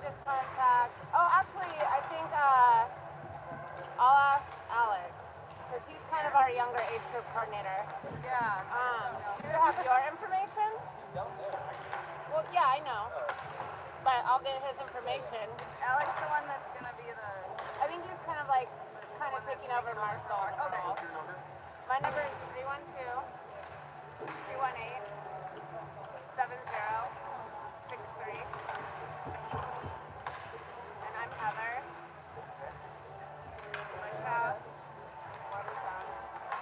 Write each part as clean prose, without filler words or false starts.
just contact. Oh, actually, I think I'll ask Alex because he's kind of our younger age group coordinator. Yeah. Do you have your information? Well, yeah, I know, but I'll get his information. Alex, the one that's gonna be the. I think he's kind of taking over Marcel. Okay. My number is 312 318 7063. And I'm Heather. Bush House, Watertown.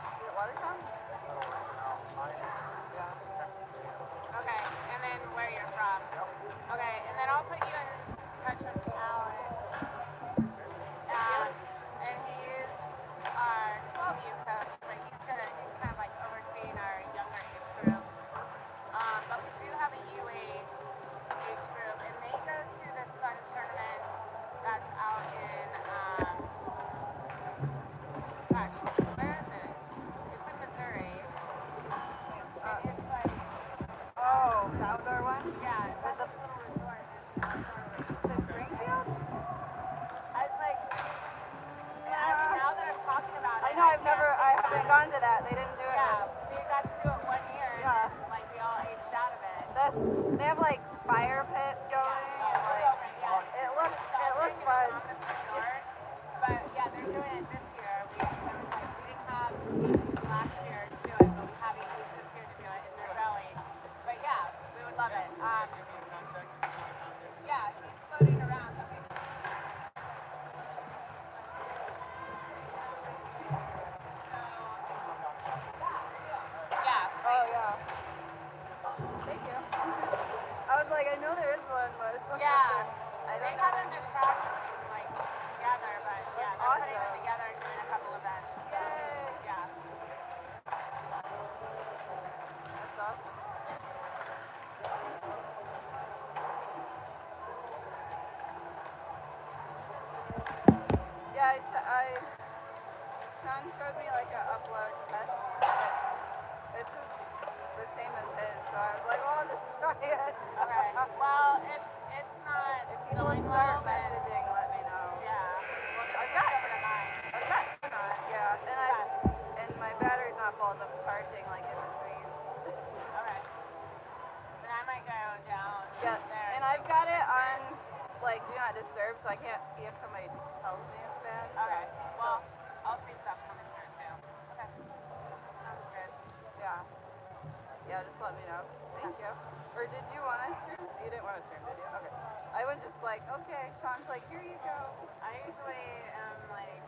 Is it Watertown? Okay, and then where you're from. Okay, and then I'll put you in touch with Alex. And he's our 12U coach, but he's kind of like overseeing our younger age groups. But we do have a U8 age group, and they go to this fun tournament that's out in, gosh, where is it? It's in Missouri. And it's like, Oh, the outdoor one? yeah, it's at this little resort. Is it Springfield? It's like, now that I'm talking about it, I know I haven't gone to that. They didn't do it. Yeah, we got to do it 1 year, and Yeah. then, like, we all aged out of it. They have like fire pits going. It looks fun. Resort. But yeah, they're doing it this year. We didn't have last year to do it, but we have used this year to do it, and they're going. But yeah, we would love it. Yeah, he's floating around. Yeah. Oh yeah. Thank you. I was like, I know there is one, but Yeah. I They don't know. haven't been practicing like together, but yeah, they're putting them Awesome. together and doing a couple events. So, Yay. yeah. That's awesome. Yeah, Sean showed me like an upload test. It's the same as his, so I was like, well, I'll just try it. Okay. Well, if it's not If people going start well, then messaging, let me know. yeah, we'll just I've switch got over to mine. two on, yeah, and my battery's not full, so I'm charging like in between. Okay. Then I might go down Yeah, there. and I've got it on like do not disturb, so I can't see if somebody tells me it's bad. Okay. Well, I'll see stuff coming through too. Okay. Sounds good. Yeah. Yeah, just let me know. Thank you. Or did you want to stream? You didn't want to stream, did you? Okay. I was just like, okay. Sean's like, here you go. I usually am like,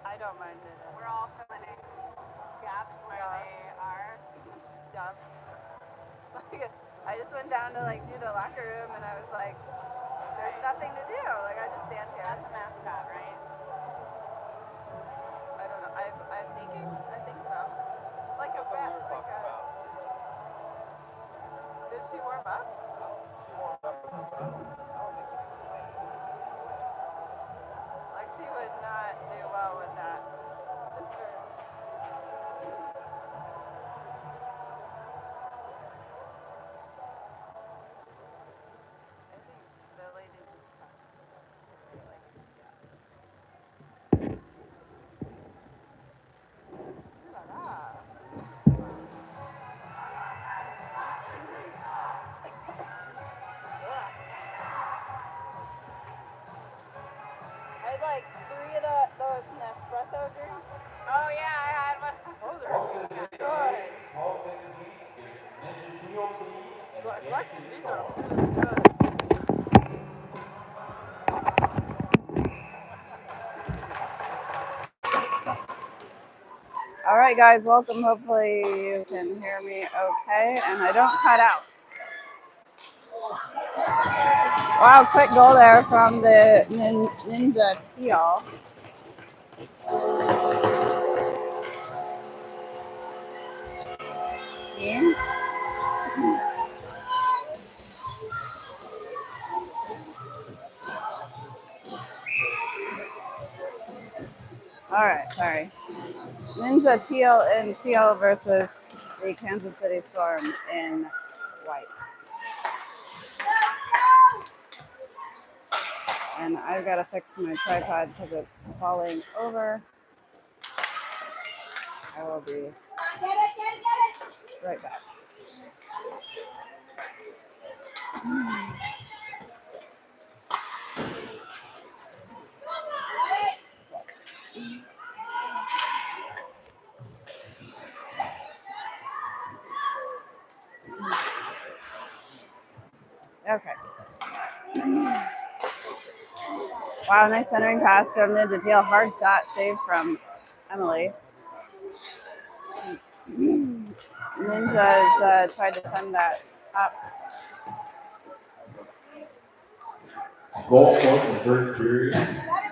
I don't mind it. we're all filling in gaps where they are. Yeah. I just went down to like do the locker room, and I was like, there's nothing to do. Like I just stand here. That's a mascot, right? I don't know. I'm thinking. I think so. Like a bat. Like a. Did she warm up? Lexi would not do well with that. I think the lady just talked. Like, yeah. Ooh la la. I had like 3 of those Nespresso drinks. Oh yeah, I had one. Those are good. Lexi, these are really good. All right, guys, welcome. Hopefully you can hear me okay and I don't cut out. Wow, quick goal there from the Ninja Teal. Team. All right, sorry. Ninja Teal in Teal versus the Kansas City Storm in white. I've got to fix my tripod because it's falling over. I will be right back. Okay. Wow, nice centering pass from Ninja Teal. Hard shot saved from Emily. Ninjas tried to send that up. Goal point in the first period.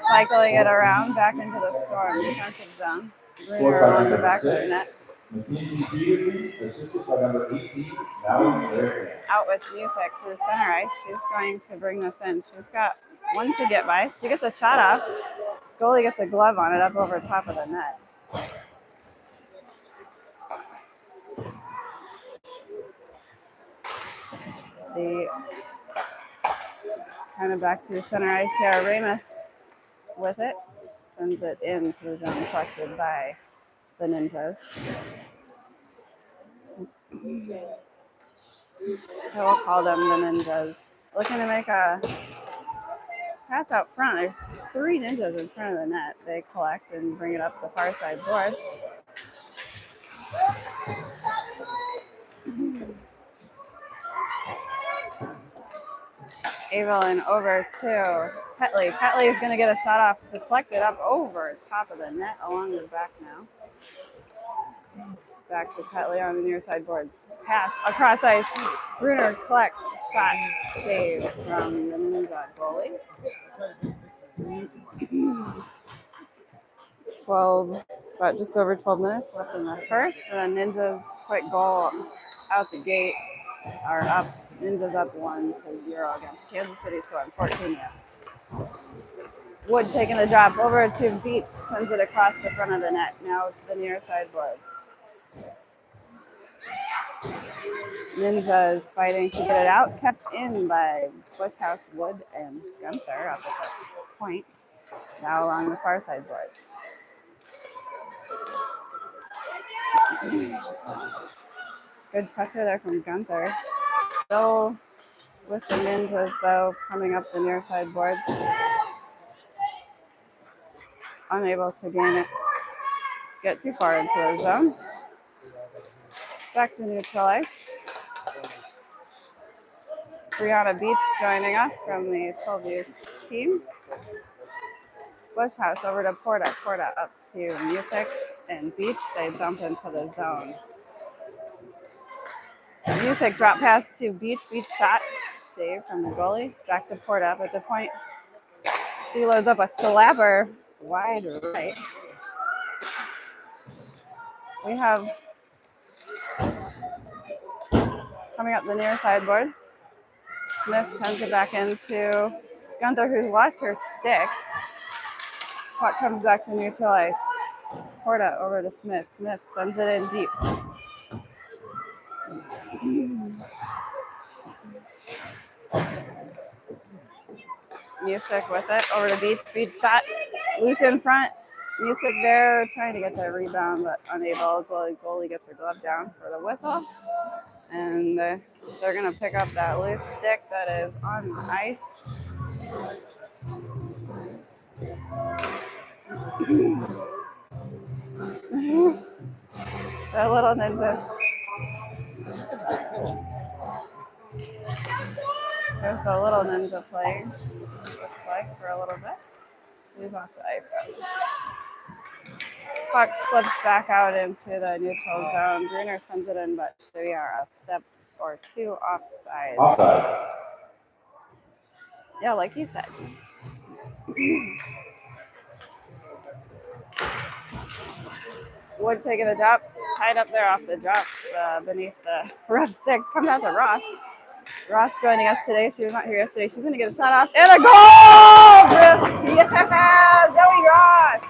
Cycling it around back into the Storm defensive zone. Bruner along the back of the net. Mackenzie Peterson, assisted by number 18, Mallory Larry. Out with Music through center ice. She's going to bring this in. She's got one to get by. She gets a shot off. Goalie gets a glove on it up over top of the net. The kind of back through center ice here. Ramus with it. Sends it into the zone collected by the Ninjas. I will call them the Ninjas. Looking to make a pass out front. There's 3 Ninjas in front of the net. They collect and bring it up the far side boards. Evelyn over to Petley. Petley is going to get a shot off, deflected up over top of the net along the back now. Back to Petley on the near side boards. Pass across ice. Bruner collects. Shot save from the Ninja goalie. 12, about just over 12 minutes left in the first. And then Ninjas quick goal out the gate are up. Ninjas up 1-0 against Kansas City Storm. 14 yet. Wood taking the drop over to Beach, sends it across the front of the net. Now to the near side boards. Ninjas fighting to get it out, kept in by Bushhouse, Wood, and Gunther up at the point. Now along the far side boards. Good pressure there from Gunther. Still with the Ninjas though, coming up the near side boards. Unable to gain it, get too far into the zone. Back to neutral ice. Brianna Beach joining us from the 12U team. Bushhouse over to Porta. Porta up to Music and Beach. They jump into the zone. Music drop pass to Beach. Beach shot save from the goalie. Back to Porta up at the point. She loads up a slapper wide right. We have coming up the near side boards. Smith turns it back into Gunther, who's lost her stick. Puck comes back to neutral ice. Porta over to Smith. Smith sends it in deep. Music with it over to Beach. Beach shot loose in front. Music there trying to get the rebound, but unable. Goalie gets her glove down for the whistle. And they're going to pick up that loose stick that is on the ice. The little Ninjas. There's a little Ninja playing, looks like, for a little bit. She's off the ice. Puck slips back out into the neutral zone. Bruner sends it in, but we are a step or 2 offside. Offside. Yeah, like you said. Wood taking a drop, tied up there off the drop beneath the rough sticks. Comes out to Ross. Ross joining us today. She was not here yesterday. She's going to get a shot off. And a goal! Yeah! Zoe Ross!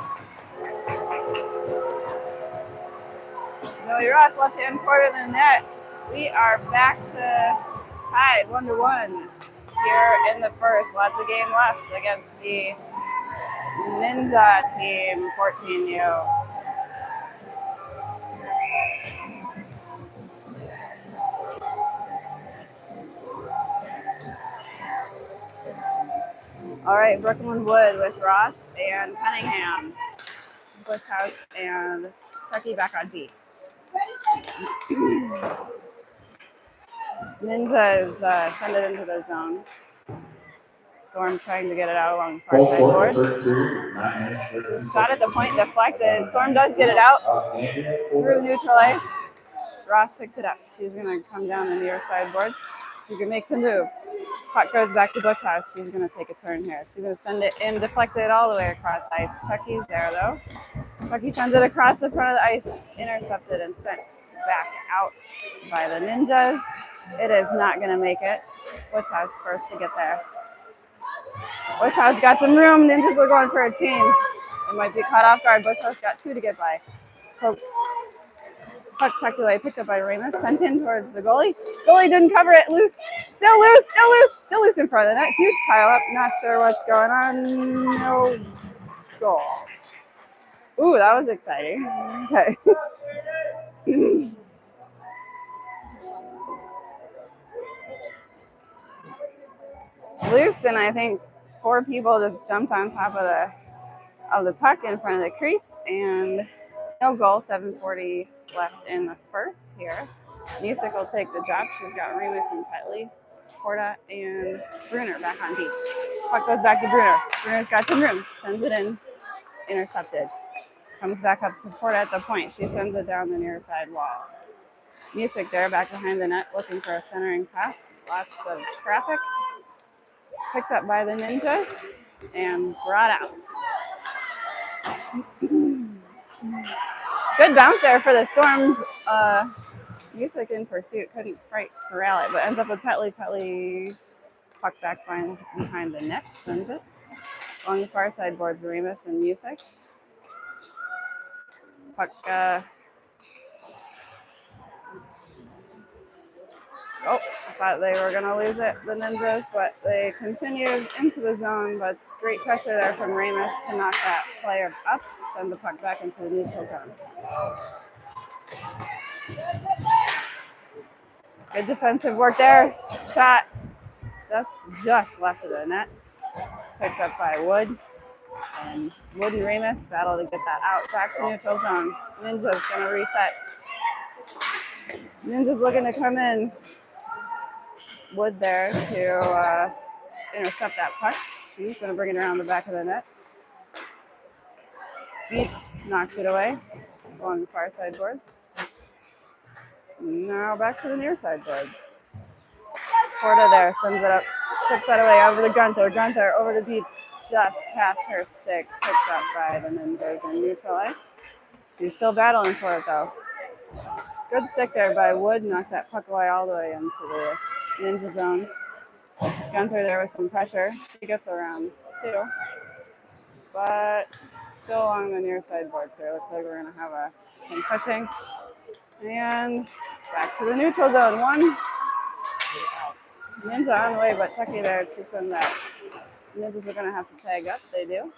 Zoe Ross, left-hand corner of the net. We are back to tied 1-1. here in the first. Lots of game left against the Ninja team, 14U. All right, Brooklyn Wood with Ross and Cunningham. Bush House and Chucky back on D. Ninjas send it into the zone. Storm trying to get it out along the far side boards. Shot at the point, deflected. Storm does get it out through the neutral ice. Ross picks it up. She's going to come down the near side boards. She makes a move. Puck goes back to Bush House. She's going to take a turn here. She's going to send it in, deflect it all the way across ice. Chucky's there, though. Chucky sends it across the front of the ice, intercepted and sent back out by the Ninjas. It is not going to make it. Bush House first to get there. Bush House got some room. Ninjas are going for a change. It might be caught off guard. Bush House got 2 to get by. Puck checked away, picked up by Ramos, sent in towards the goalie. Goalie didn't cover it. Loose. Still loose in front of the net. Huge pile up. Not sure what's going on. No goal. Ooh, that was exciting. Okay. Loose, and I think 4 people just jumped on top of the puck in front of the crease, and no goal. 7:40 left in the first here. Music will take the drop. She's got Remus and Petley, Porta, and Bruner back on D. Puck goes back to Bruner. Bruner's got some room. Sends it in. Intercepted. Comes back up to Porta at the point. She sends it down the near side wall. Music there back behind the net looking for a centering pass. Lots of traffic. Picked up by the Ninjas and brought out. Good bounce there for the Storm. Music in pursuit, couldn't quite corral it, but ends up with Petley. Petley puck back behind the net, sends it. Along the far side boards, Remus and Music. Puck, I thought they were going to lose it, the Ninjas, but they continued into the zone, but great pressure there from Remus to knock that player up, send the puck back into the neutral zone. Good defensive work there. Shot just left of the net. Picked up by Wood. And Wood and Remus battle to get that out. Back to neutral zone. Ninja's going to reset. Ninja's looking to come in. Wood there to intercept that puck. She's going to bring it around the back of the net. Beach knocks it away along the far side boards. Now back to the near side boards. Porta there sends it up, chips that away over to Gunther. Gunther over to Beach, just past her stick, picked up by the Ninjas and neutralized. She's still battling for it though. Good stick there by Wood, knocked that puck away all the way into the Ninja zone. Gunther there with some pressure. She gets around too, but still along the near side boards here. Looks like we're gonna have some pushing. And back to the neutral zone. One Ninja on the way, but Chucky there to send that. Ninjas are going to have to tag up. They do.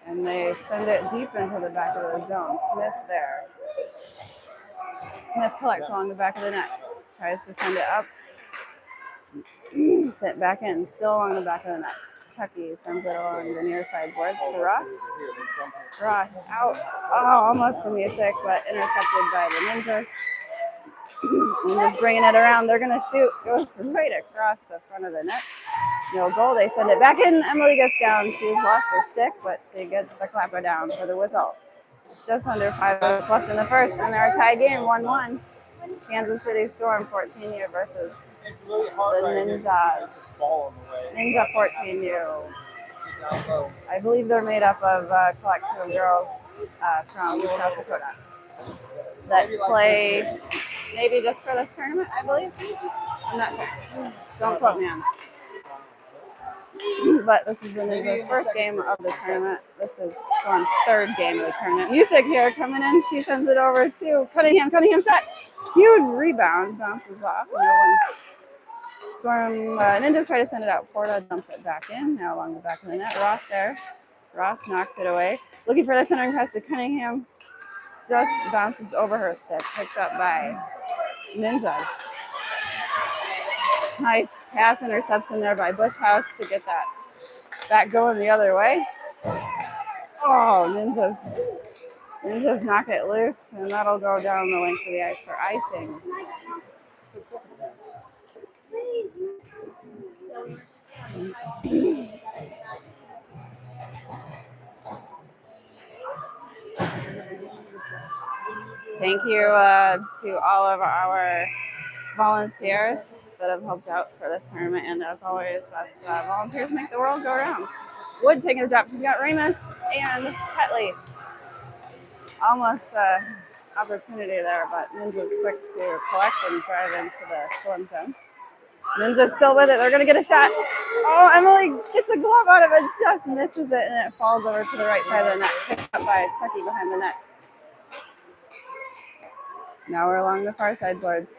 And they send it deep into the back of the zone. Smith there. Smith collects along the back of the net. Tries to send it up. Sent back in. Still along the back of the net. Chucky sends it along the near side boards to Ross. Ross out. Oh, almost to Music, but intercepted by the Ninjas. Ninjas bringing it around. They're going to shoot. Goes right across the front of the net. No goal. They send it back in. Emily gets down. She's lost her stick, but she gets the clapper down for the whistle. Just under 5 minutes left in the first. In our tie game, 1-1. Kansas City Storm 14U versus the Ninjas. Ninja 14U. I believe they're made up of a collection of girls from South Dakota that play maybe just for this tournament, I believe. I'm not sure. Don't quote me on that. But this is the Ninja's first game of the tournament. This is Storm's third game of the tournament. Music here coming in. She sends it over to Cunningham. Cunningham shot. Huge rebound. Bounces off. No one Storm Ninjas try to send it out. Porta dumps it back in. Now along the back of the net. Ross there. Ross knocks it away. Looking for the centering pass to Cunningham. Just bounces over her stick. Picked up by Ninjas. Nice pass interception there by Bushhouse to get that going the other way. Oh, Ninjas knock it loose, and that'll go down the length of the ice for icing. Thank you to all of our volunteers that have helped out for this tournament, and as always, that's volunteers make the world go round. Wood taking the drop. She's got Ramus and Petley. Almost opportunity there, but Ninja's quick to collect and drive into the storm zone. Ninja's still with it. They're going to get a shot. Oh, Emily gets a glove out of it, just misses it, and it falls over to the right side of the net. Picked up by Chucky behind the net. Now we're along the far side boards.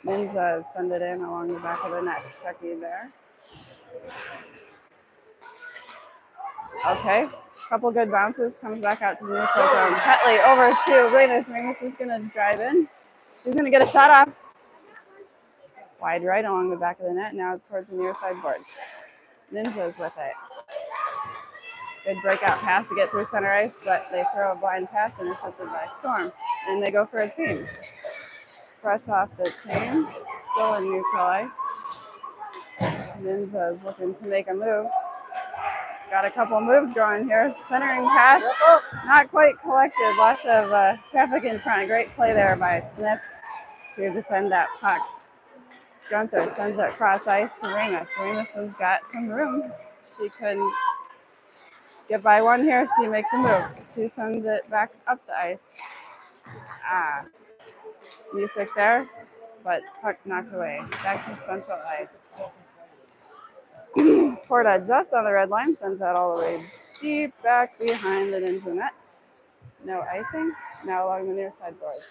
Ninjas send it in along the back of the net. Chucky there. Okay. Couple good bounces. Comes back out to the neutral zone. Petley over to Ramus. Ramus is going to drive in. She's going to get a shot off. Wide right along the back of the net. Now towards the near side boards. Ninjas with it. Good breakout pass to get through center ice, but they throw a blind pass intercepted by Storm. And they go for a change. Fresh off the change. Still in neutral ice. Ninjas looking to make a move. Got a couple moves going here. Centering pass. Not quite collected. Lots of traffic in front. Great play there by Smith to defend that puck. Gunther sends it cross ice to Ramus. Ramus has got some room. She couldn't get by one here. She makes a move. She sends it back up the ice. Music there, but puck knocked away. Back to central ice. Porta just on the red line, sends that all the way deep back behind the Ninja net. No icing. Now along the near side boards.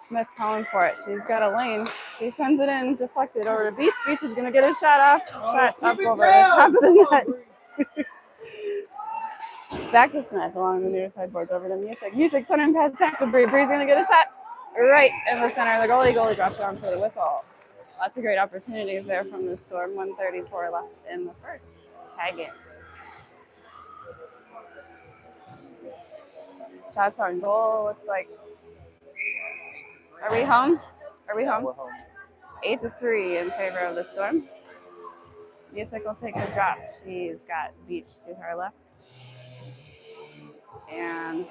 Smith calling for it. She's got a lane. She sends it in, deflected over to Beach. Beach is going to get a shot off. Shot up over the top of the net. Back to Smith along the near side boards over to Music. Music centering pass back to Bree. Bree's going to get a shot right in the center. The goalie drops down for the whistle. Lots of great opportunities there from the Storm. 1:34 left in the first. Tag it. Shots on goal. Looks like. Are we home? Are we home? We're home. 8-3 in favor of the Storm. Music will take the drop. She's got Beach to her left. And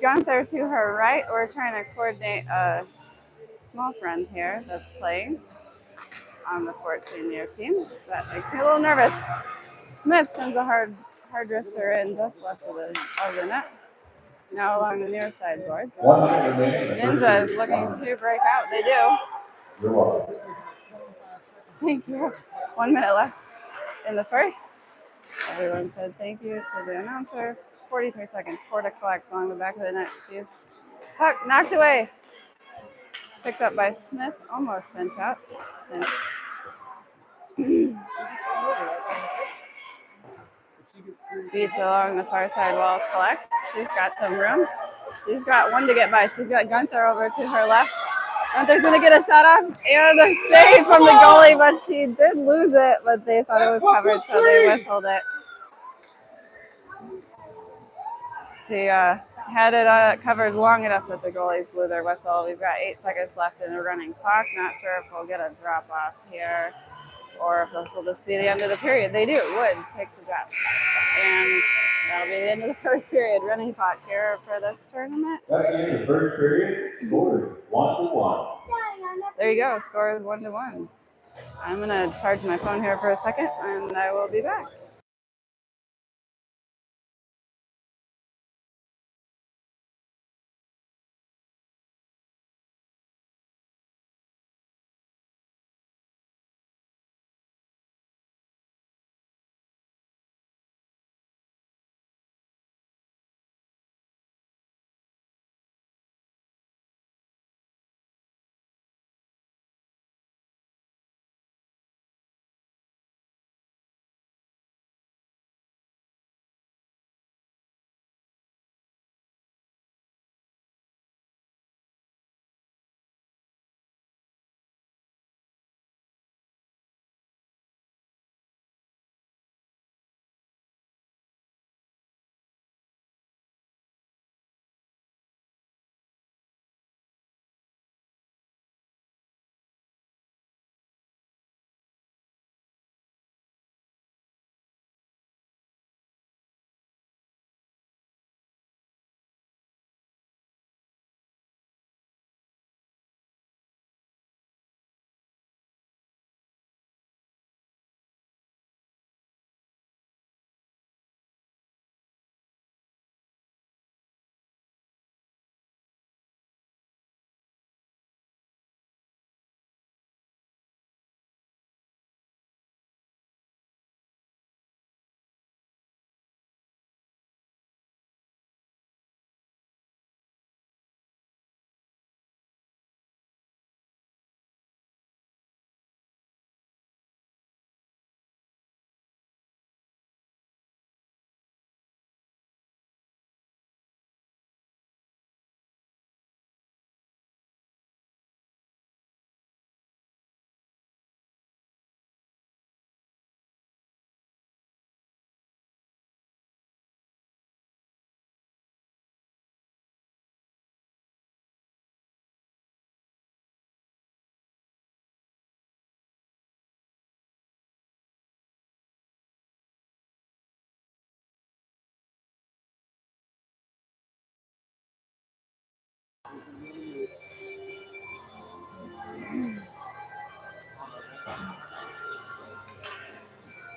Gunther to her right. We're trying to coordinate a small friend here that's playing on the 14-year team. That makes me a little nervous. Smith sends a hard wrister in just left of the net. Now along the near side boards. Ninja is looking to break out. They do. You're welcome. Thank you. 1 minute left in the first. Everyone said thank you to the announcer. 43 seconds. Porta collects along the back of the net. She's knocked away. Picked up by Smith. Almost sent out. Beach along the far side wall collects. She's got some room. She's got one to get by. She's got Gunther over to her left. Gunther's going to get a shot off and a save from the goalie, but she did lose it, but they thought it was covered, so they whistled it. She had it covered long enough that the goalies blew their whistle. We've got 8 seconds left in the running clock. Not sure if we'll get a drop off here or if this will just be the end of the period. They do. Wood takes the drop. And that'll be the end of the first period. Running clock here for this tournament. That's the end of the first period. Score is 1-1. There you go. Score is 1-1. I'm going to charge my phone here for a second, and I will be back.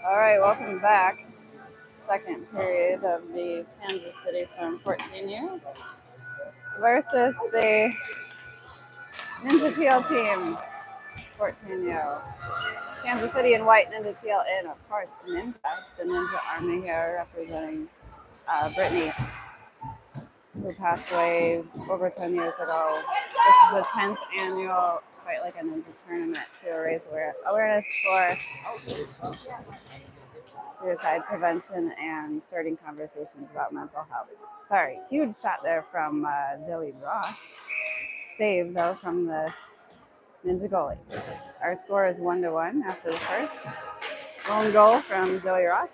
All right, welcome back. Second period of the Kansas City Storm 14U versus the Ninja Teal team 14U. Kansas City in white, Ninja Teal in, of course, Ninja, the Ninja Army here representing Brittany, who passed away over 10 years ago. This is the 10th annual Fight Like a Ninja tournament to raise awareness for suicide prevention and starting conversations about mental health. Sorry, huge shot there from Zoe Ross. Save, though, from the Ninja goalie. Our score is 1-1 after the first. Lone goal from Zoe Ross.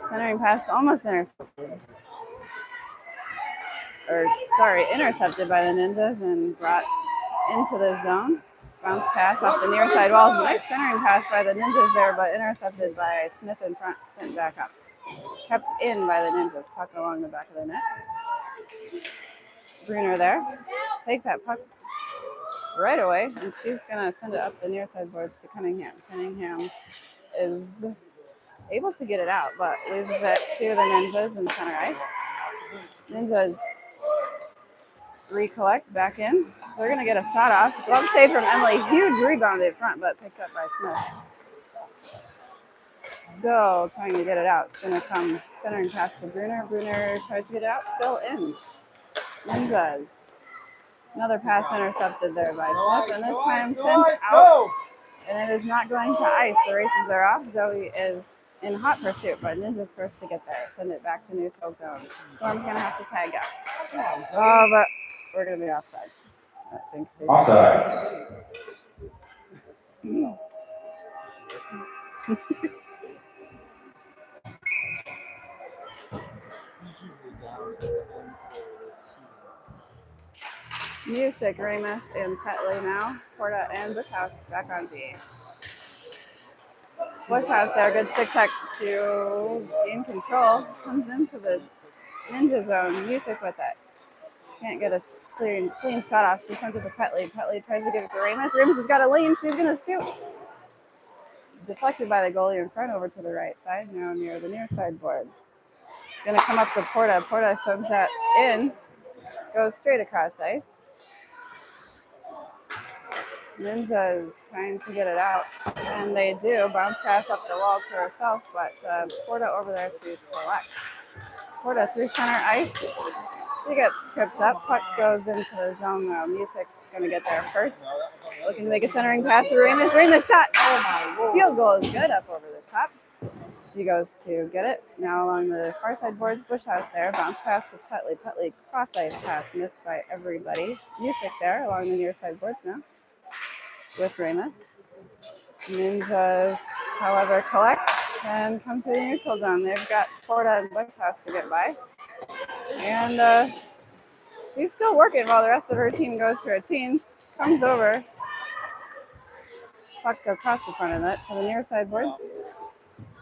Centering pass almost intercepted. Intercepted by the Ninjas and brought into the zone. Bounce pass off the near side wall. Nice centering pass by the Ninjas there, but intercepted by Smith in front, sent back up. Kept in by the Ninjas. Puck along the back of the net. Bruner there. Takes that puck right away, and she's going to send it up the near side boards to Cunningham. Cunningham is able to get it out, but loses it to the Ninjas in center ice. Ninjas recollect back in. They're going to get a shot off. Glove save from Emily. Huge rebound in front, but picked up by Smith. Still trying to get it out. It's going to come centering pass to Bruner. Bruner tries to get it out. Still in. Ninjas. Another pass intercepted there by Smith, and this time sent out. And it is not going to ice. The races are off. Zoe is in hot pursuit, but Ninja's first to get there. Send it back to neutral zone. Storm's going to have to tag out. Oh, but we're going to be offside. I think she's Offside. Music, Remus, and Petley now. Porta and Bushhouse back on D. Bushhouse there, good stick check to gain control. Comes into the Ninja zone. Music with it. Can't get a clean shot off. She sends it to Petley. Petley tries to give it to Remus. Remus has got a lane. She's going to shoot. Deflected by the goalie in front over to the right side. Now near the near side boards. Going to come up to Porta. Porta sends that in. Goes straight across ice. Ninja's trying to get it out, and they do. Bounce pass up the wall to herself, but Porta over there to collect. Porta through center ice. She gets tripped up. Puck goes into the zone, though. Music's going to get there first. Looking to make a centering pass to Remus. Remus shot. Oh, my. Field goal is good up over the top. She goes to get it. Now along the far side boards, Bushhouse there. Bounce pass to Petley. Petley cross ice pass missed by everybody. Music there along the near side boards now with Remus. Ninjas, however, collect and come to the neutral zone. They've got Porta and Bushhouse to get by. And she's still working while the rest of her team goes for a change. Comes over. Puck across the front of it to the near side boards.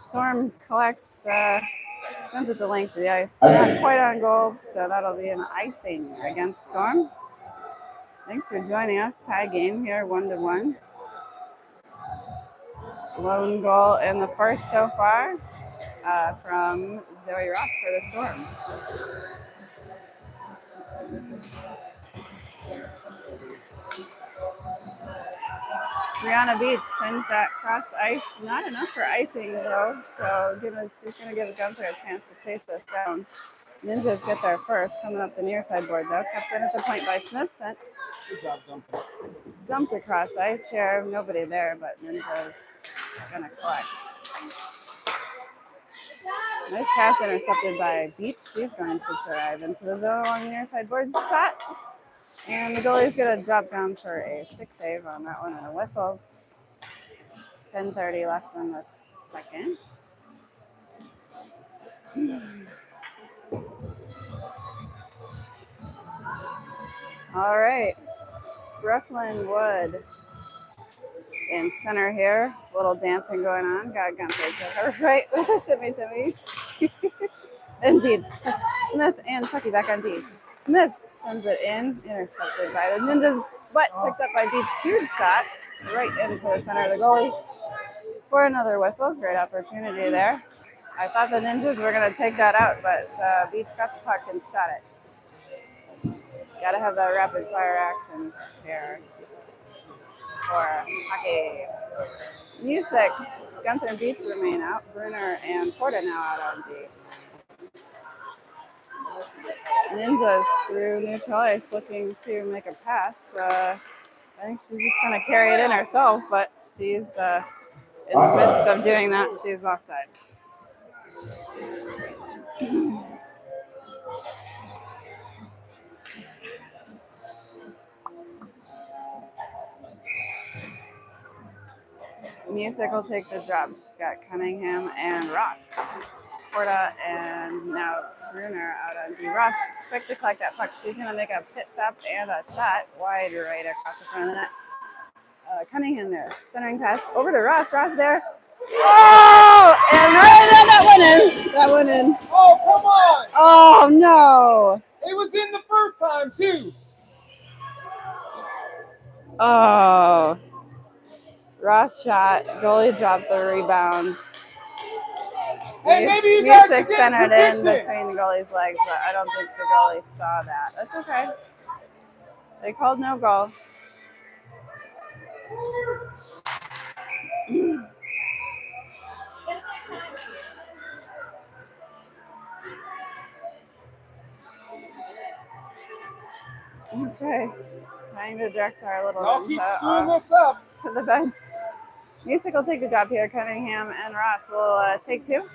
Storm collects, sends it the length of the ice. Not quite on goal, so that'll be an icing against Storm. Thanks for joining us. Tie game here, 1-1. Lone goal in the first so far from Zoe Ross for the Storm. Brianna Beach sends that cross ice. Not enough for icing, though, so she's going to give Gunther a chance to chase this down. Ninjas get there first, coming up the near side board, though. Kept in at the point by Smith. Sent. Dumped across ice here. Nobody there, but Ninjas going to collect. Nice pass intercepted by Beach. She's going to drive into the zone along the near side board. Shot. And the goalie's going to drop down for a stick save on that one and a whistle. 10:30 left in the second. All right. Brooklyn Wood in center here. A little dancing going on. Got Gunther to her right with a shimmy. And Beach. Smith and Chucky back on D. Smith Sends it in, intercepted by the Ninjas, but picked up by Beach. Huge shot right into the center of the goalie for another whistle. Great opportunity there. I thought the Ninjas were going to take that out, but Beach got the puck and shot it. Got to have that rapid fire action here for hockey. Music, Gunther and Beach remain out. Bruner and Porta now out on D. Ninjas through neutral ice looking to make a pass. I think she's just going to carry it in herself, but she's in the midst of doing that. She's offside. Music will take the drop. She's got Cunningham and Ross. Porta and now Bruner out on D. Ross quick to collect that puck. She's going to make a pit stop and a shot wide right across the front of the net. Cunningham there. Centering pass over to Ross. Ross there. Oh! And that went in. Oh, come on! Oh, no. It was in the first time, too. Oh. Ross shot. Goalie dropped the rebound. Hey, maybe you guys should get centered in position. between the goalie's legs, but I don't think the goalie saw that. That's okay. They called no goal. Okay. Trying to direct our little Y'all keep screwing this up. to the bench. Music will take the drop here. Cunningham and Ross will take two.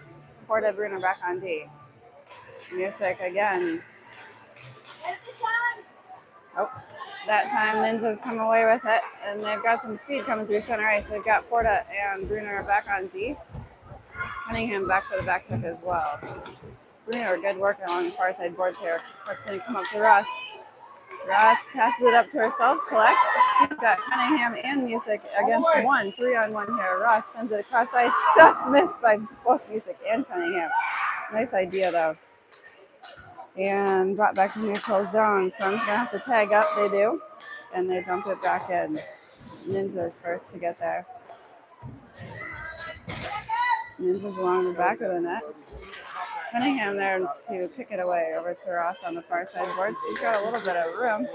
Porta Bruner back on D. Music again. Oh, that time Ninjas come away with it, and they've got some speed coming through center ice. They've got Porta and Bruner back on D. Cunningham back for the back check as well. Bruner, good work along the far side boards here. Puck's going to come up to Ross. Ross passes it up to herself, collects. She's got Cunningham and Music against one. 3-on-1 here. Ross sends it across ice. Just missed by both Music and Cunningham. Nice idea, though. And brought back to neutral zone. Storm's going to have to tag up. They do. And they dump it back in. Ninjas first to get there. Ninjas along the back of the net. Cunningham there to kick it away over to Ross on the far side board. She's got a little bit of room.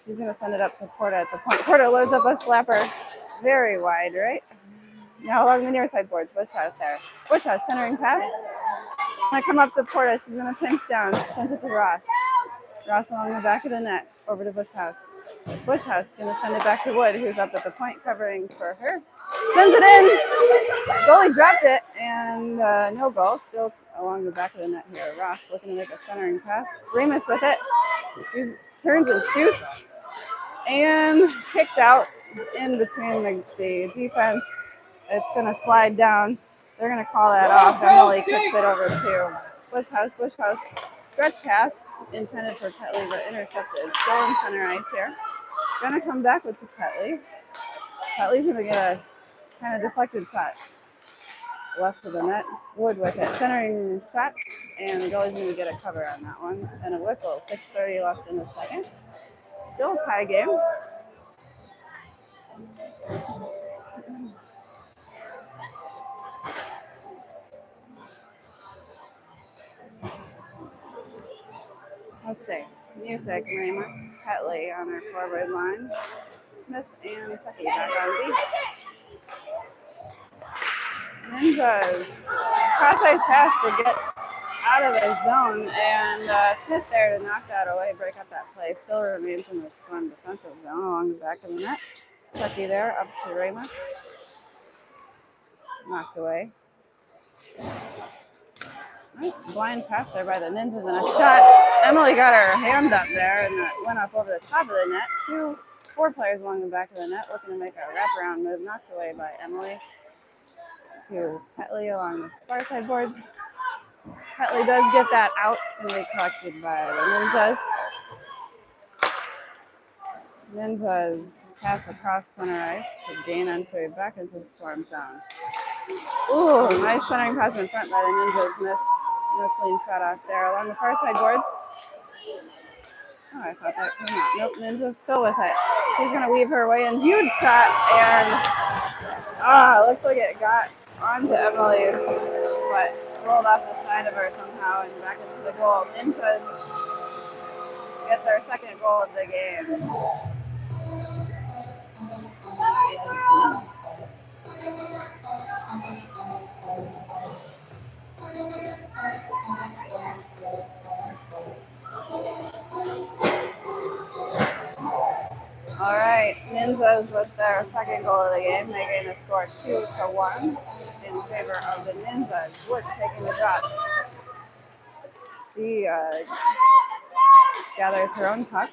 She's going to send it up to Porta at the point. Porta loads up a slapper very wide, right? Now along the near side boards. Bushhouse there. Bushhouse centering pass. Going to come up to Porta. She's going to pinch down. Sends it to Ross. Ross along the back of the net over to Bushhouse. Bushhouse going to send it back to Wood, who's up at the point covering for her. Sends it in. Goalie dropped it, and no goal. Still along the back of the net here. Ross looking to make a centering pass. Remus with it. She turns and shoots. And kicked out in between the defense. It's going to slide down. They're going to call that off. Emily kicks it over to Bushhouse. Bushhouse stretch pass intended for Petley, but intercepted. Still in center ice here. Going to come back with Petley. Petley's going to get a kind of deflected shot left of the net. Wood with it. Centering shot, and the goalie's going to get a cover on that one. And a whistle. 6:30 left in the second. Still a tie game. Let's see. Music, Remus, Petley on our forward line. Smith and Chucky back on D. Ninjas. Cross ice pass to get out of the zone, and Smith there to knock that away, break up that play. Still remains in the Storm defensive zone along the back of the net. Chucky there up to Remus. Knocked away. Nice blind pass there by the Ninjas and a shot. Emily got her hand up there and that went up over the top of the net. 4 players along the back of the net looking to make a wraparound move. Knocked away by Emily to Petley along the far side boards. Petley does get that out. It's going to be collected by the Ninjas. Ninjas pass across center ice to gain entry back into the Storm zone. Ooh, nice centering pass in front by the Ninjas. Missed. No clean shot off there along the far side boards. Oh, I thought that came out. Nope, Ninja's still with it. She's going to weave her way in. Huge shot. And, looks like it got onto Emily's, but rolled off the side of her somehow and back into the goal. Ninjas get their second goal of the game. All right, Ninjas with their second goal of the game, making the score 2-1 in favor of the Ninjas. Wood taking the shot. She gathers her own puck.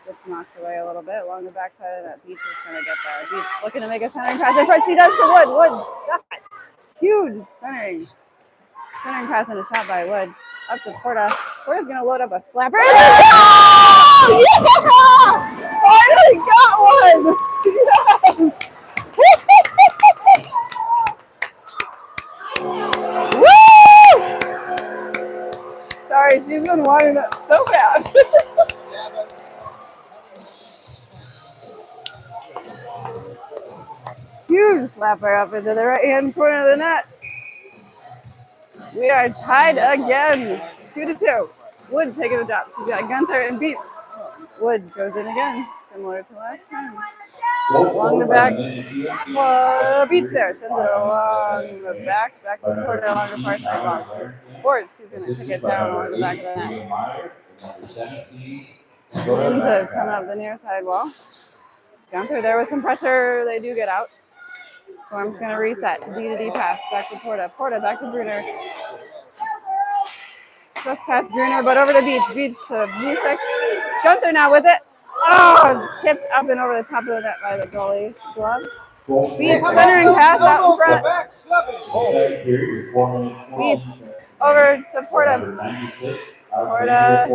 Gets knocked away a little bit along the backside of that. Beach is going to get there. Beach looking to make a centering pass in front. She does to Wood. Wood shot. Huge centering pass and a shot by Wood. Up to Porta. Porta's going to load up a slapper. Oh, yeah! Finally got one! Yes! Woo! Sorry, she's been wanting it so bad. Huge slapper up into the right-hand corner of the net. We are tied again, 2-2. Wood taking the drop. She's got Gunther and Beach. Wood goes in again, similar to last time. Along the back. Beach there. Sends it along the back to Porta along the far side ball. She's going to take it down along the back of the net. Ninjas coming up the near side wall. Gunther there with some pressure. They do get out. Storm's going to reset. D-to-D pass. Back to Porta. Porta back to Bruner. Just past Bruner, but over to Beach. Beach to Music. Gunther now with it. Oh, tipped up and over the top of the net by the goalie's glove. Beach centering pass out in front. Beach over to Porta. Porta,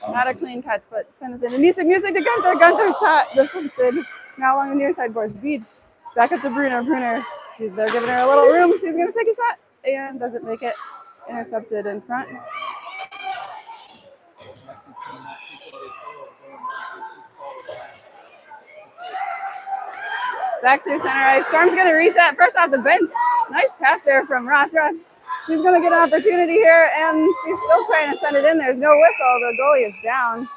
not a clean catch, but sends it in. Music to Gunther. Gunther shot deflected. Now along the near side boards. Beach back up to Bruner. Bruner, they're giving her a little room. She's going to take a shot and doesn't make it. Intercepted in front. Back through center ice. Storm's going to reset fresh off the bench. Nice pass there from Ross. She's going to get an opportunity here, and she's still trying to send it in. There's no whistle. The goalie is down.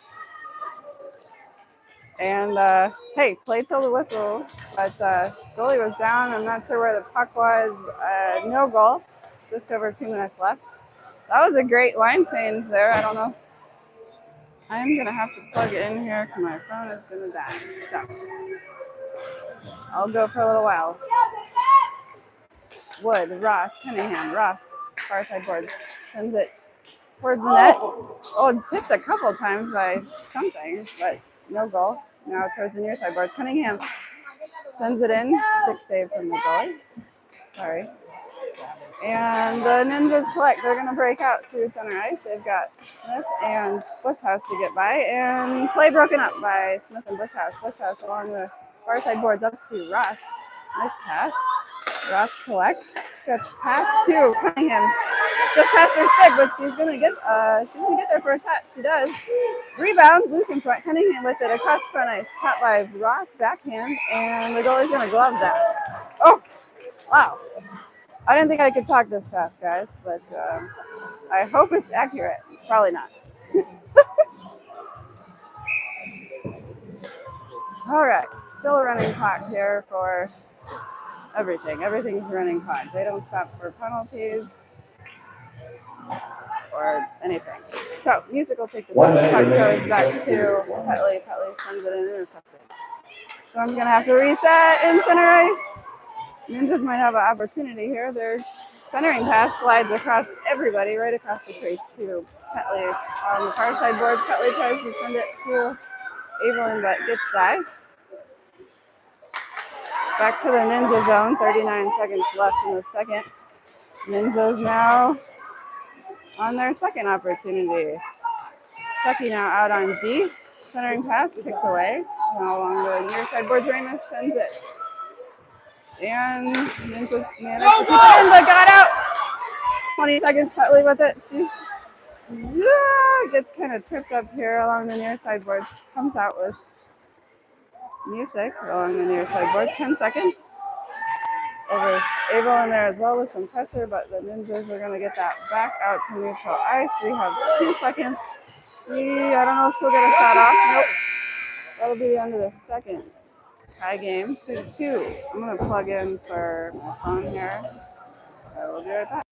And, hey, play till the whistle. But goalie was down. I'm not sure where the puck was. No goal. Just over 2 minutes left. That was a great line change there. I don't know. I'm going to have to plug it in here because my phone is going to die. So I'll go for a little while. Wood, Ross, Cunningham, Ross, far side boards, sends it towards the net. Oh, tipped a couple times by something, but no goal. Now towards the near side boards. Cunningham sends it in. Stick save from the goalie. Sorry. And the Ninjas collect. They're going to break out through center ice. They've got Smith and Bushhouse to get by. And play broken up by Smith and Bushhouse. Bushhouse along the far side boards up to Ross. Nice pass. Ross collects. Stretch pass to Cunningham. Just past her stick, but she's gonna get there for a shot. She does. Rebound, loose in front. Cunningham with it across front ice. Caught by Ross, backhand, and the goalie's gonna glove that. Oh, wow. I didn't think I could talk this fast, guys, but I hope it's accurate. Probably not. All right, still a running clock here for everything. Everything's running clock. They don't stop for penalties or anything. So, Music will take the puck, goes back to Petley. Petley sends it in intercepted. Storm's going to have to reset in center ice. Ninjas might have an opportunity here. Their centering pass slides across everybody, right across the crease to Petley. On the far side boards, Petley tries to send it to Evelyn, but gets by. Back to the Ninja zone, 39 seconds left in the second. Ninjas now on their second opportunity. Chucky now out on D. Centering pass, kicked away. Now along the near side boards, Ramus sends it. And Ninjas managed to keep it in, but got out. 20 seconds, Petley with it. She's Yeah, gets kind of tripped up here along the near side boards. Comes out with music along the near side boards. 10 seconds. Over Abel in there as well with some pressure, but the Ninjas are going to get that back out to neutral ice. We have 2 seconds. I don't know if she'll get a shot off. Nope. That'll be the end of the second. Tie game 2-2. I'm going to plug in for my phone here. I will be right back.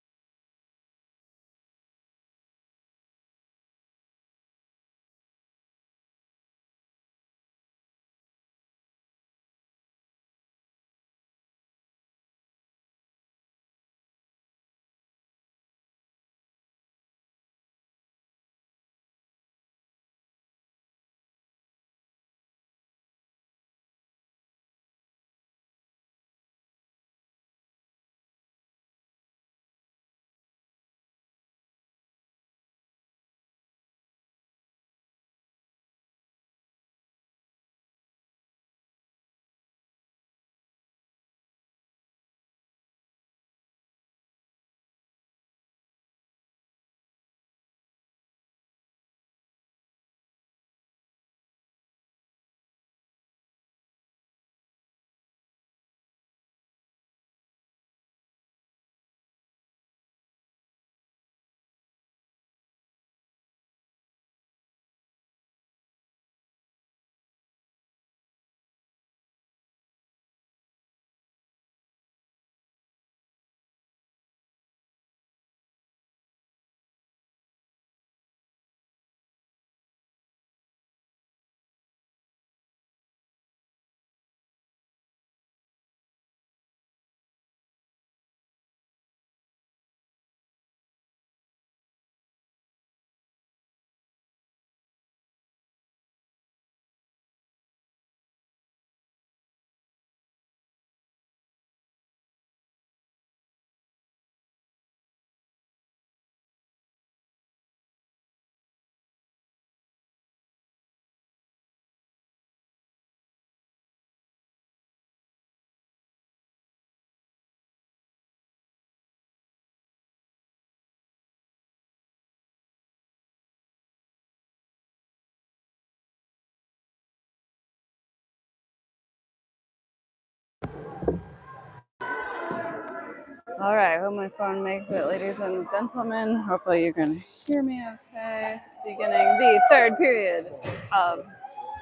All right, I hope my phone makes it, ladies and gentlemen. Hopefully you can hear me okay. Beginning the third period of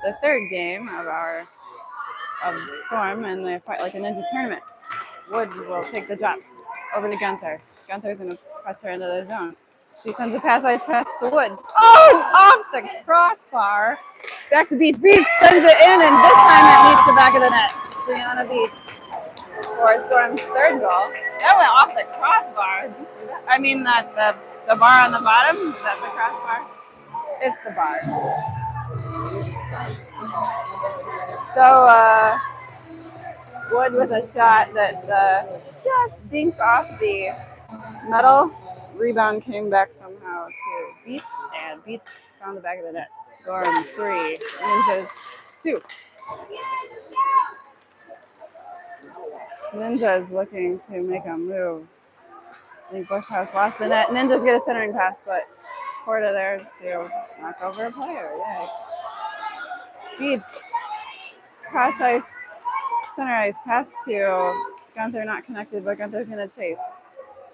the third game of Storm and the Fight Like a Ninja tournament. Wood will take the drop over to Gunther. Gunther's going to press her into the zone. She sends a ice pass to Wood. Oh, off the crossbar. Back to Beach. Beach sends it in, and this time it meets the back of the net. Brianna Beach for Storm's third goal. That went off the crossbar. I mean, that the bar on the bottom, is that the crossbar? It's the bar. So, Wood with a shot that just dinked off the metal. Rebound came back somehow to Beach, and Beach found the back of the net. Storm 3, Ninjas 2. Ninjas looking to make a move. I think Bushhouse lost the net. Ninjas get a centering pass, but Porta there to knock over a player. Yay. Beach. Cross ice, center ice, pass to Gunther, not connected, but Gunther's going to chase.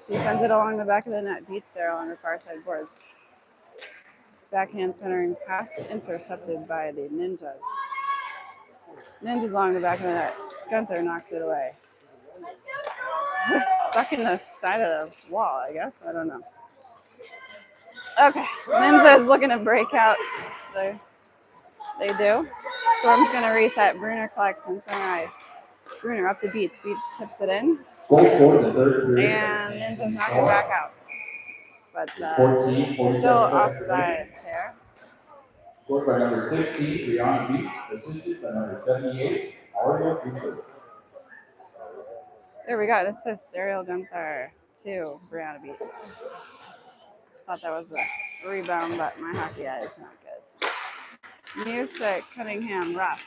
She sends it along the back of the net. Beach there along the far side boards. Backhand centering pass intercepted by the Ninjas. Ninjas along the back of the net. Gunther knocks it away. Stuck in the side of the wall, I guess. I don't know. Okay, Ninjas looking to break out. They do. Storm's going to reset. Bruner collects and center ice. Bruner up to Beach. Beach tips it in. And Ninjas knock it back out. But still offside here. Scored by number 16, Brianna Beach, assisted by number 78, Ariel Gunther. There we go. Assist, Ariel Gunther to Brianna Beach. Thought that was a rebound, but my hockey eye is not good. Music, Cunningham, Ruff.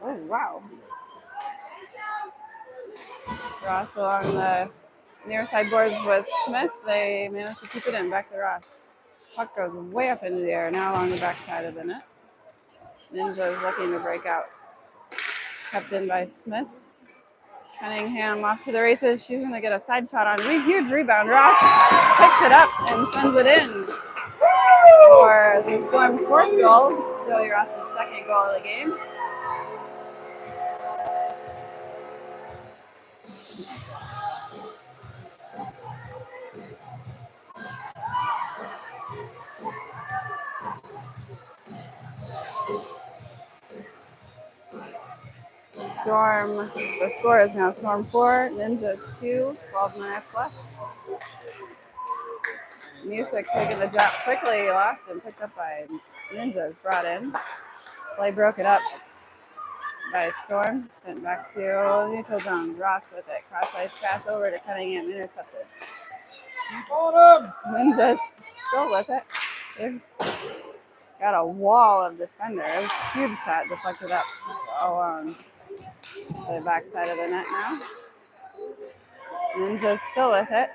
Oh, wow. Ross along the near side boards with Smith. They managed to keep it in. Back to Ross. Puck goes way up into the air, now along the backside of the net. Ninja is looking to break out. Kept in by Smith. Cunningham off to the races. She's going to get a side shot on. Huge rebound. Ross picks it up and sends it in for the Storm's fourth goal. Zoe Ross's second goal of the game. Storm, the score is now Storm 4, Ninjas 2, 12 minutes left. Music taking the drop quickly, lost and picked up by Ninjas, brought in. Play broke it up by Storm, sent back to neutral zone. Ross with it, cross ice pass over to Cunningham, intercepted. Ninjas still with it. They've got a wall of defenders. Huge shot deflected up along the backside of the net now. Ninja's still with it.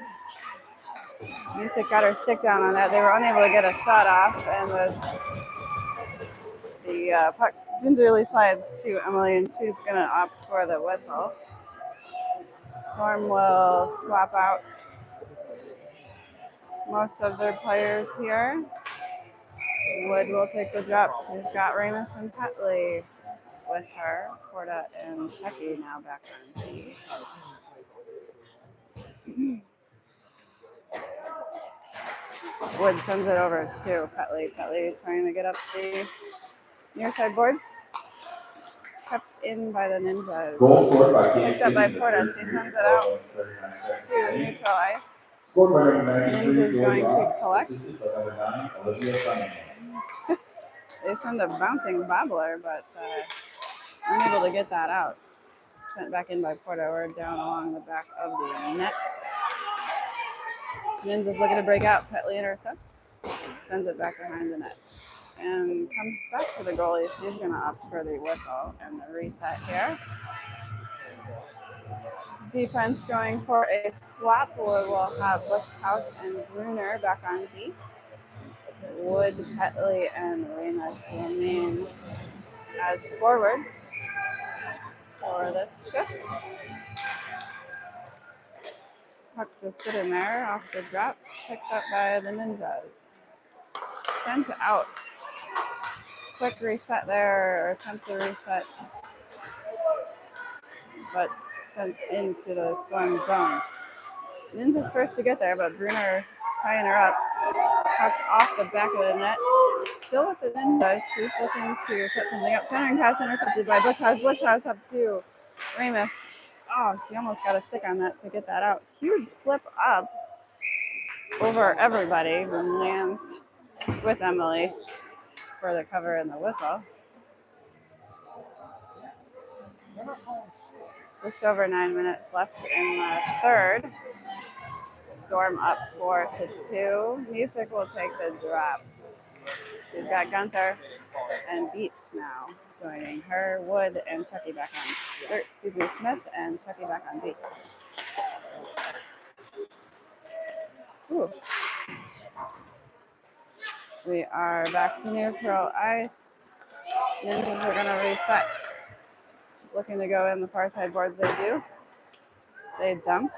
Music got her stick down on that. They were unable to get a shot off, and the puck gingerly slides to Emily, and she's going to opt for the whistle. Storm will swap out most of their players here. Wood will take the drop. She's got Ramus and Petley with her. Porta and Chucky now back on D. Wood sends it over to Petley. Petley trying to get up the near side boards. Kept in by the Ninjas. Goal scored by Katie Picked up by City. Porta. She sends it out to neutral ice. Scored by number 93, Ninja's going to collect. assisted by number 9, Olivia Cunningham. They send a bouncing bobbler, but unable to get that out. Sent back in by Porta. We're down along the back of the net. Ninja's looking to break out. Petley intercepts. Sends it back behind the net. And comes back to the goalie. She's going to opt for the whistle and the reset here. Defense going for a swap. We'll have Bushhouse and Bruner back on D. Wood, Petley, and Ramus remain as forward for this shift. Puck just sitting there off the drop, picked up by the Ninjas. Sent out. Quick reset there, or attempt to reset, but sent into the Storm zone. Ninjas first to get there, but Bruner tying her up. Puck off the back of the net. Still with the Ninjas. She's looking to set something up. Centering pass intercepted by Bushhouse. Bushhouse up to Ramus. Oh, she almost got a stick on that to get that out. Huge flip up over everybody and lands with Emily for the cover and the whistle. Just over 9 minutes left in the third. Storm up 4-2. Music will take the drop. She's got Gunther and Beach now joining her. Wood and Chucky back on. Smith and Chucky back on D. Ooh. We are back to neutral ice. Ninjas are going to reset. Looking to go in the far side boards. They do. They dump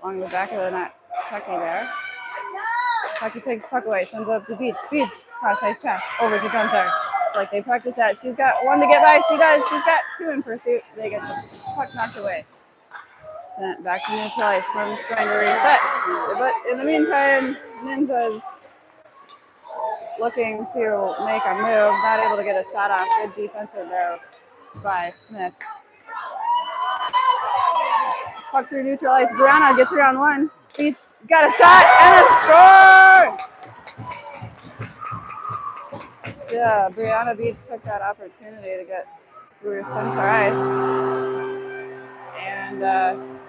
along the back of the net. Chucky there. Chucky takes puck away, sends it up to Beach. Beach, cross ice pass over to Gunther. It's like they practice that. She's got one to get by. She does. She's got two in pursuit. They get the puck knocked away. Sent back to neutral ice. Storm's trying to reset. But in the meantime, Ninjas looking to make a move. Not able to get a shot off. Good defensive there by Smith. Puck through neutral ice. Brianna gets around one. Beach got a shot and a score! Yeah, Brianna Beach took that opportunity to get through center ice. And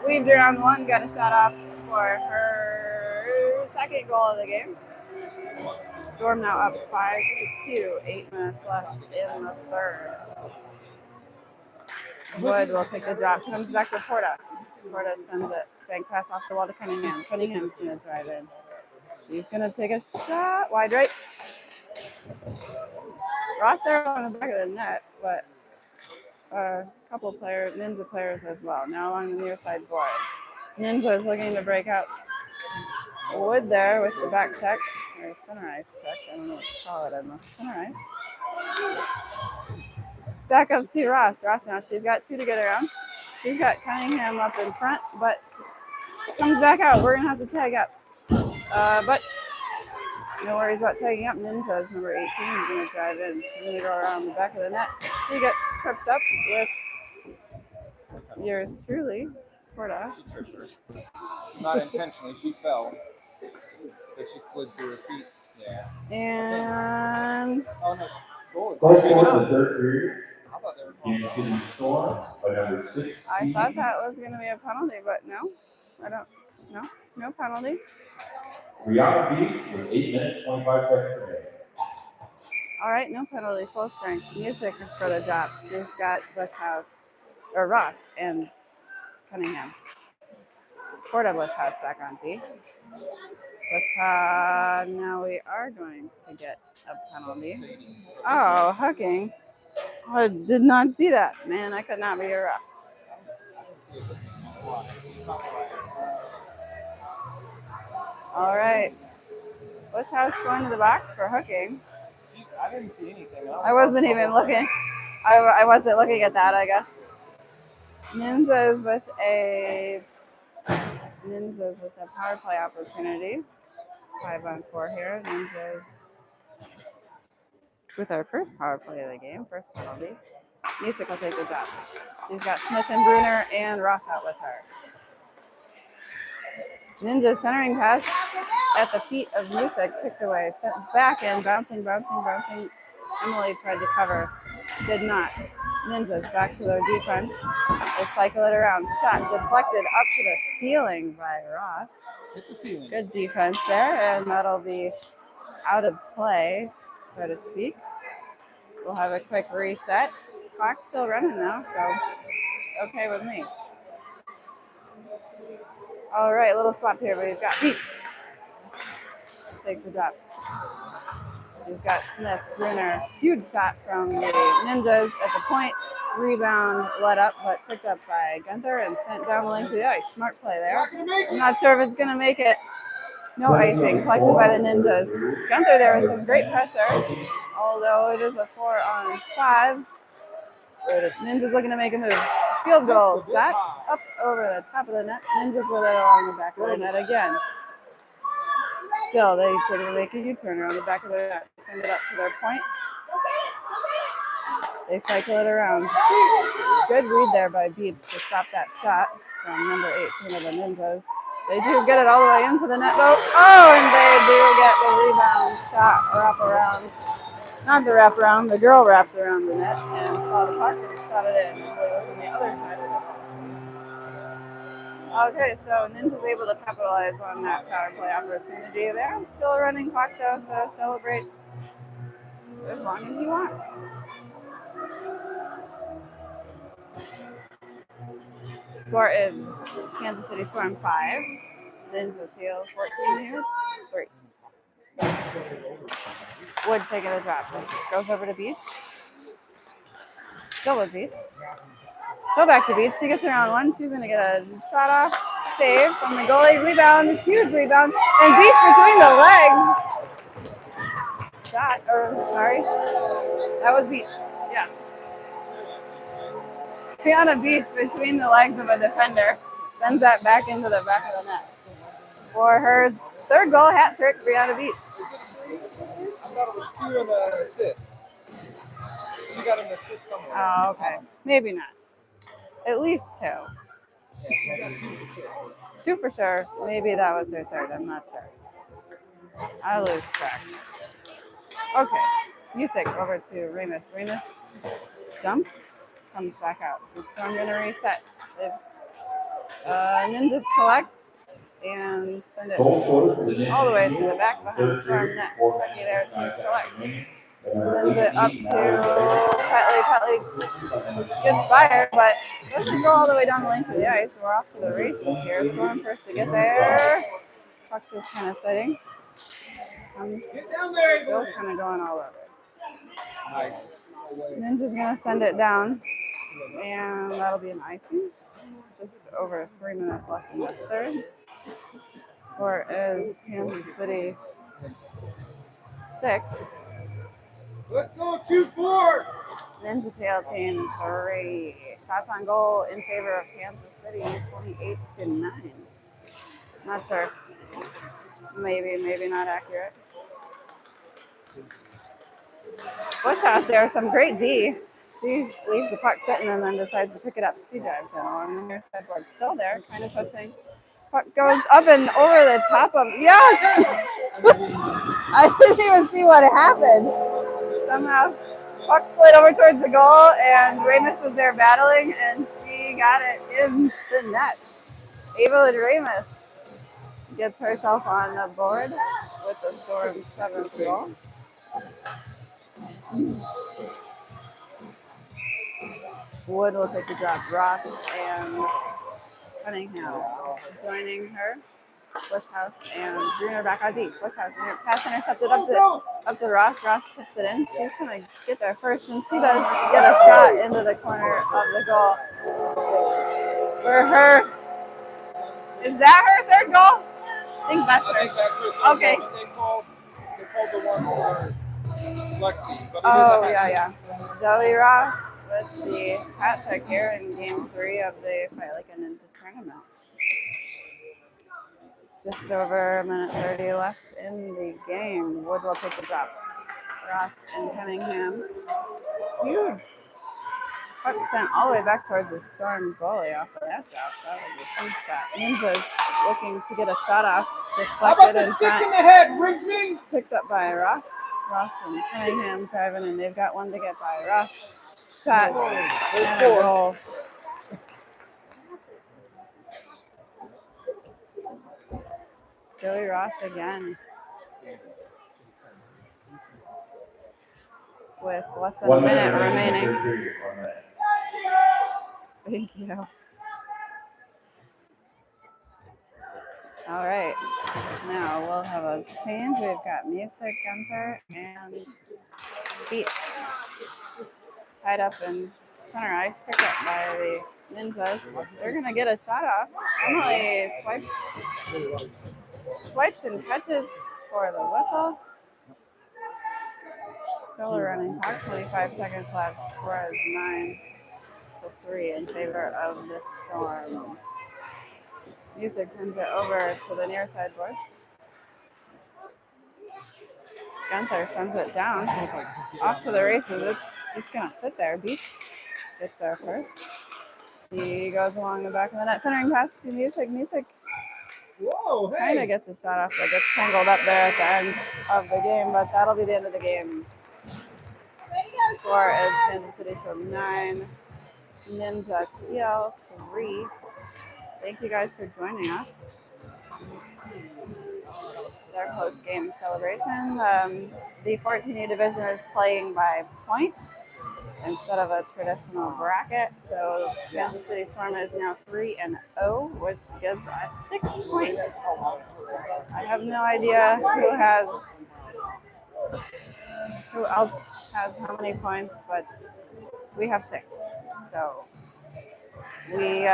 weaved around one, got a shot off for her second goal of the game. Storm now up 5-2, 8 minutes left in the third. Wood will take the drop, comes back to Porta. Porta sends it, bank pass off the wall to Cunningham. Cunningham's going to drive in. She's going to take a shot. Wide right. Ross there on the back of the net, but a couple players, Ninja players as well. Now along the near side boards. Ninja is looking to break out Wood there with the back check, or center ice check. I don't know what to call it. I'm a center ice. Back up to Ross. Ross now, she's got 2 to get around. She's got Cunningham up in front, but comes back out. We're going to have to tag up. But no worries about tagging up. Ninja's number 18 is going to drive in. She's going to go around the back of the net. She gets tripped up with yours truly, Porta. She tripped her. Not intentionally, she fell. But she slid through her feet. Yeah. And oh no. Goal scored in the third period. I thought they were Kansas City Storm by number 16. I thought that was going to be a penalty, but no. I don't. No penalty. Rihanna Beach with 8 minutes, 25 seconds remaining. All right, no penalty, full strength. Music for the drop. She's got Ross and Cunningham. Porta Bushhouse back on D. Now we are going to get a penalty. Oh, hooking. I did not see that. Man, I could not be a ref. All right. Bushhouse going to the box for hooking. I didn't see anything. I wasn't even looking. I wasn't looking at that, I guess. Ninjas with a power play opportunity. 5-on-4 here. Ninjas with our first power play of the game, first penalty. Music will take the job. She's got Smith and Bruner and Ross out with her. Ninja's centering pass at the feet of Music, kicked away, sent back in, bouncing. Emily tried to cover, did not. Ninjas back to their defense. They cycle it around. Shot deflected up to the ceiling by Ross. Hit the ceiling. Good defense there, and that'll be out of play, so to speak. We'll have a quick reset. Clock's still running now, so okay with me. All right, little swap here. We've got Beach. Takes the drop. She's got Smith, Bruner. Huge shot from the Ninjas at the point. Rebound let up, but picked up by Gunther and sent down the length of the ice. Smart play there. I'm not sure if it's going to make it. No icing collected by the Ninjas. Gunther there with some great pressure, although it is a 4-on-5. Ninjas looking to make a move. Field goal shot up over the top of the net. Ninjas with it along the back of the net again. Still, they take to make a U-turn around the back of the net. Send it up to their point. They cycle it around. Good read there by Beach to stop that shot from number 18 of the Ninjas. They do get it all the way into the net though. Oh, and they do get the rebound shot wrap around. Not the wrap around, the girl wrapped around the net and saw the puck and shot it in. It was on the other side of the net. Okay, so Ninja's able to capitalize on that power play opportunity there. Still a running clock though, so celebrate as long as you want. Score is Kansas City Storm 5, Ninja Teal 14 here, 3. Wood taking a drop. Goes over to Beach. Still with Beach. Still back to Beach. She gets around one. She's going to get a shot off. Save from the goalie. Rebound. Huge rebound. And Beach between the legs. Sorry. That was Beach. Yeah. Brianna Beach between the legs of a defender. Sends that back into the back of the net. For her third goal hat trick, Brianna Beach. I thought it was 2 and an assist. She got an assist somewhere. Oh, okay. Maybe not. At least 2. Yeah, 2 for sure. Maybe that was her third. I'm not sure. I lose track. Okay. Music over to Remus. Remus jumps, comes back out. So I'm going to reset. Ninjas collect and send it all the way to the back behind Storm net. Chucky there to collect. Sends it up to Petley. Petley gets fired, but doesn't go all the way down the length of the ice. We're off to the races here. Storm first to get there. Puck just kind of sitting. Get down there, Still Adrian. kind of going all over. Nice. Ninja's gonna send it down, and that'll be an icing. Just over 3 minutes left in the third. Score is Kansas City 6. Let's go 2-4. Ninja Tail team 3. Shots on goal in favor of Kansas City, 28-9. Not sure. Maybe not accurate. Bush House, there are some great D. She leaves the puck sitting and then decides to pick it up. She drives in along the near sideboard. Still there, kind of pushing. Puck goes up and over the top of. Yes! I didn't even see what happened. Somehow, puck slid over towards the goal, and Ramus was there battling, and she got it in the net. Evelyn Ramus gets herself on the board with the Storm's 7th goal. Wood will take the drop. Ross and Cunningham joining her. Bush House and Bruner back on deep. Bush House pass intercepted up to Ross. Ross tips it in. She's gonna get there first, and she does get a shot into the corner of the goal. For her, is that her third goal? I think that's her. Okay. They called the one for Lexi. But Oh yeah. Zoe Ross with the hat trick here in Game 3 of the Fight Like a Ninja tournament. Just over 1:30 left in the game. Wood will take the drop. Ross and Cunningham. Huge. Puck sent all the way back towards the Storm goalie off of that drop. That was a huge shot. Ninjas looking to get a shot off. Deflected in front. In the head, Rigby? Picked up by Ross. Ross and Cunningham driving, and they've got one to get by. Ross shot and a goal. Joey Ross again. With less than a minute remaining. Thank you. All right. Now we'll have a change. We've got Music, Gunther, and Beach tied up in center ice. Picked up by the Ninjas. They're going to get a shot off. Emily swipes and catches for the whistle. Still a running puck. 25 seconds left. Score is 9-3 in favor of the Storm. Music sends it over to the near sideboard. Gunther sends it down. Off to the races. It's just going to sit there. Beach gets there first. She goes along the back of the net. Centering pass to Music. Music kind of gets a shot off, but gets tangled up there at the end of the game. But that'll be the end of the game. Score is Kansas City from 9. Ninja Teal 3. Thank you guys for joining us. It's our post-game celebration. The 14U division is playing by points instead of a traditional bracket. So Kansas City Storm is now 3-0, which gives us 6 points. I have no idea who else has how many points, but we have 6. So we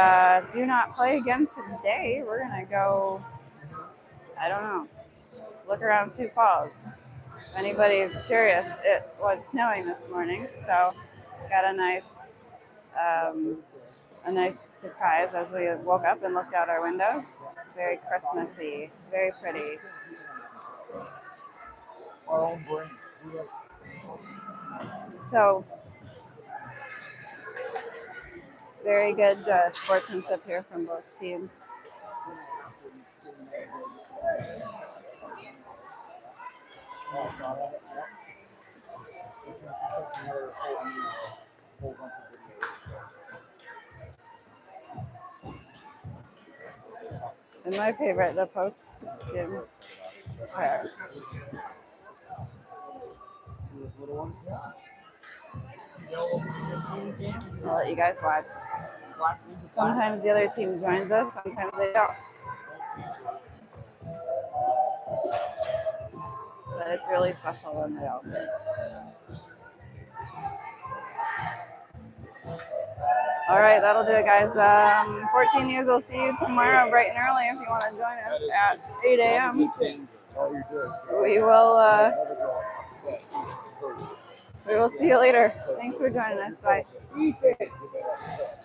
do not play again today. We're going to go, I don't know, look around Sioux Falls. If anybody's curious, it was snowing this morning, so got a nice surprise as we woke up and looked out our windows. Very Christmassy, very pretty. So very good sportsmanship here from both teams. And my favorite, the post game prayer. I'll let you guys watch. Sometimes the other team joins us, sometimes they don't. But it's really special when they don't. All right, that'll do it, guys. 14 years, I'll see you tomorrow bright and early if you want to join us at 8 a.m. We will, we will see you later. Thanks for joining us. Bye.